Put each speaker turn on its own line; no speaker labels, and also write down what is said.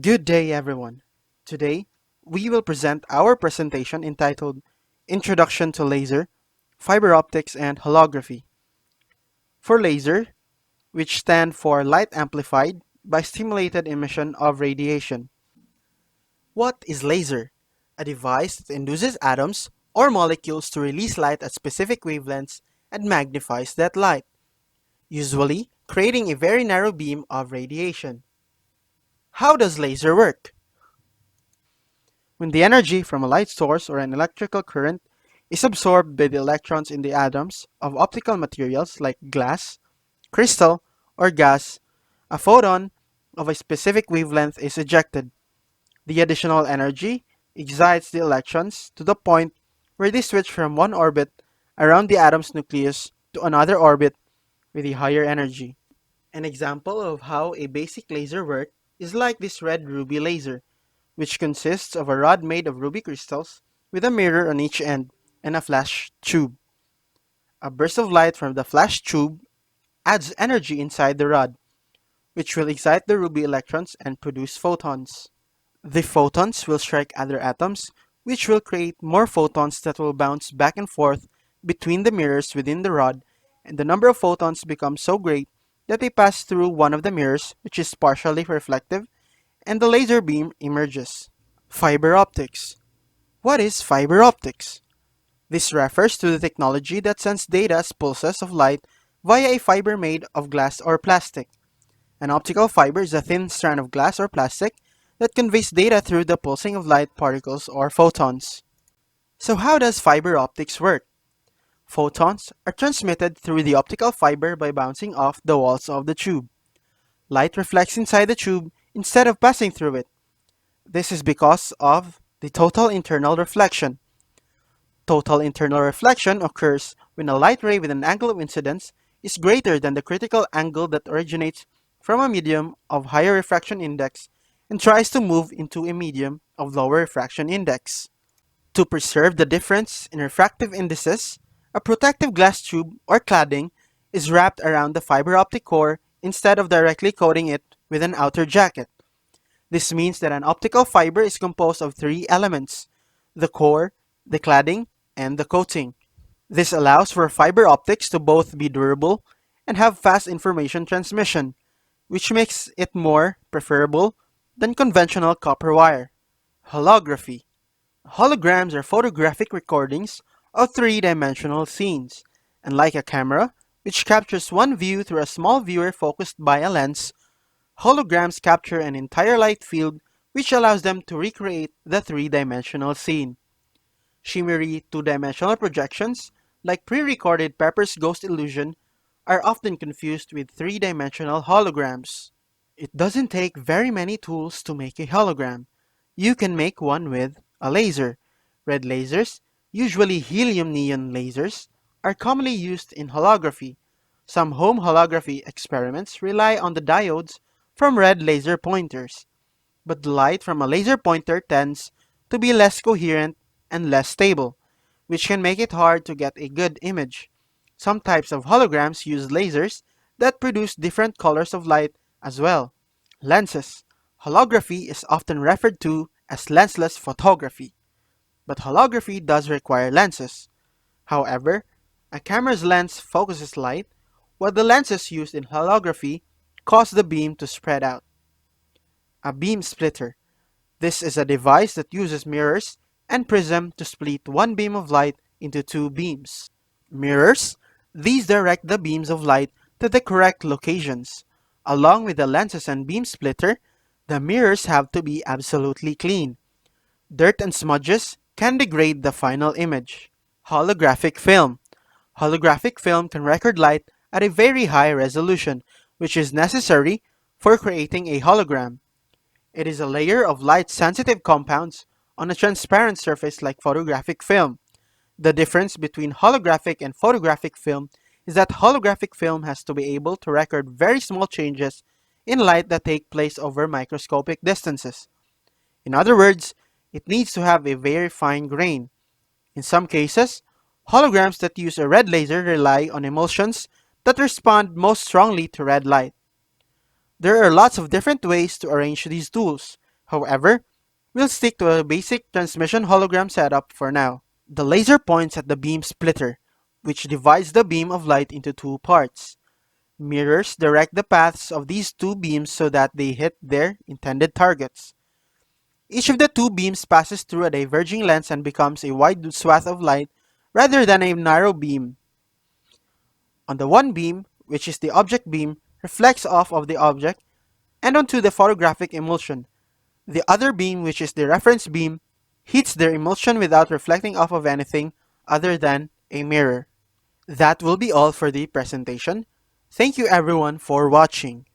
Good day, everyone. Today, we will present our presentation entitled Introduction to Laser, Fiber Optics, and Holography. For laser, which stand for light amplified by stimulated emission of radiation. What is laser? A device that induces atoms or molecules to release light at specific wavelengths and magnifies that light, usually creating a very narrow beam of radiation. How does laser work? When the energy from a light source or an electrical current is absorbed by the electrons in the atoms of optical materials like glass, crystal, or gas, a photon of a specific wavelength is ejected. The additional energy excites the electrons to the point where they switch from one orbit around the atom's nucleus to another orbit with a higher energy. An example of how a basic laser works is like this red ruby laser, which consists of a rod made of ruby crystals with a mirror on each end and a flash tube. A burst of light from the flash tube adds energy inside the rod, which will excite the ruby electrons and produce photons. The photons will strike other atoms, which will create more photons that will bounce back and forth between the mirrors within the rod, and the number of photons becomes so great that they pass through one of the mirrors, which is partially reflective, and the laser beam emerges. Fiber optics. What is fiber optics? This refers to the technology that sends data as pulses of light via a fiber made of glass or plastic. An optical fiber is a thin strand of glass or plastic that conveys data through the pulsing of light particles or photons. So how does fiber optics work? Photons are transmitted through the optical fiber by bouncing off the walls of the tube. Light reflects inside the tube instead of passing through it. This is because of the total internal reflection. Total internal reflection occurs when a light ray with an angle of incidence is greater than the critical angle that originates from a medium of higher refraction index and tries to move into a medium of lower refraction index. To preserve the difference in refractive indices, a protective glass tube or cladding is wrapped around the fiber optic core instead of directly coating it with an outer jacket. This means that an optical fiber is composed of three elements: the core, the cladding, and the coating. This allows for fiber optics to both be durable and have fast information transmission, which makes it more preferable than conventional copper wire. Holography. Holograms are photographic recordings of three-dimensional scenes, and like a camera, which captures one view through a small viewer focused by a lens, holograms capture an entire light field which allows them to recreate the three-dimensional scene. Shimmery two-dimensional projections, like pre-recorded Pepper's Ghost illusion, are often confused with three-dimensional holograms. It doesn't take very many tools to make a hologram. You can make one with a laser. Red lasers, usually helium neon lasers, are commonly used in holography. Some home holography experiments rely on the diodes from red laser pointers, but the light from a laser pointer tends to be less coherent and less stable, which can make it hard to get a good image. Some types of holograms use lasers that produce different colors of light as well. Lenses. Holography is often referred to as lensless photography, but holography does require lenses. However, a camera's lens focuses light, while the lenses used in holography cause the beam to spread out. A beam splitter. This is a device that uses mirrors and prism to split one beam of light into two beams. Mirrors. These direct the beams of light to the correct locations. Along with the lenses and beam splitter, the mirrors have to be absolutely clean. Dirt and smudges can degrade the final image. Holographic film. Holographic film can record light at a very high resolution, which is necessary for creating a hologram. It is a layer of light-sensitive compounds on a transparent surface like photographic film. The difference between holographic and photographic film is that holographic film has to be able to record very small changes in light that take place over microscopic distances. In other words, it needs to have a very fine grain. In some cases, holograms that use a red laser rely on emulsions that respond most strongly to red light. There are lots of different ways to arrange these tools. However, we'll stick to a basic transmission hologram setup for now. The laser points at the beam splitter, which divides the beam of light into two parts. Mirrors direct the paths of these two beams so that they hit their intended targets. Each of the two beams passes through a diverging lens and becomes a wide swath of light rather than a narrow beam. On the one beam, which is the object beam, reflects off of the object and onto the photographic emulsion. The other beam, which is the reference beam, hits their emulsion without reflecting off of anything other than a mirror. That will be all for the presentation. Thank you everyone for watching.